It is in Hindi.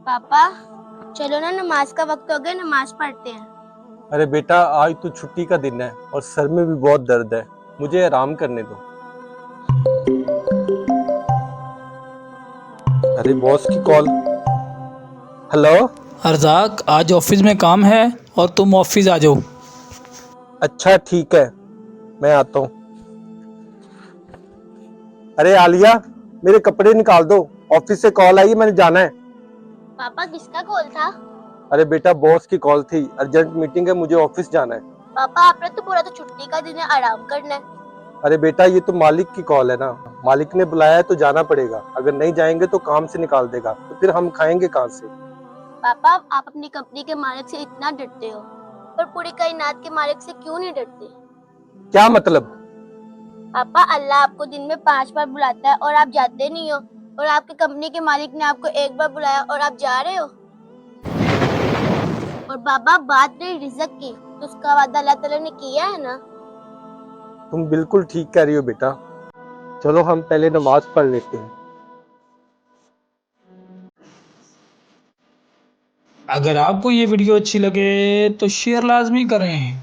पापा चलो ना, नमाज का वक्त हो गया, नमाज पढ़ते हैं। अरे बेटा, आज तो छुट्टी का दिन है और सर में भी बहुत दर्द है। मुझे आराम करने दो। अरे बॉस की कॉल। हेलो। अर्ज़ाक, आज ऑफिस में काम है और तुम ऑफिस आ जाओ। अच्छा ठीक है, मैं आता हूँ। अरे आलिया, मेरे कपड़े निकाल दो। ऑफिस से कॉल आई है, मैंने जाना है। पापा किसका कॉल था? अरे बेटा, बॉस की कॉल थी, अर्जेंट मीटिंग है, मुझे ऑफिस जाना है। पापा आपने तो बोला था छुट्टी का दिन है, आराम करना है। अरे बेटा, ये तो मालिक की कॉल है ना। मालिक ने बुलाया है तो जाना पड़ेगा। अगर नहीं जाएंगे तो काम से निकाल देगा, तो फिर हम खाएंगे कहाँ से। पापा आप अपनी कंपनी के मालिक से इतना डरते हो, पर पूरी कायनात के मालिक से क्यों नहीं डरते? क्या मतलब? पापा अल्लाह आपको दिन में 5 बार बुलाता है और आप जाते नहीं हो, और आपकी कंपनी के मालिक ने आपको 1 बार बुलाया और आप जा रहे हो। और बाबा बात रही रिज़्क की, तो उसका वादा अल्लाह ताला ने किया है ना। तुम बिल्कुल ठीक कह रही हो बेटा। चलो हम पहले नमाज पढ़ लेते हैं। अगर आपको ये वीडियो अच्छी लगे तो शेयर लाजमी करें।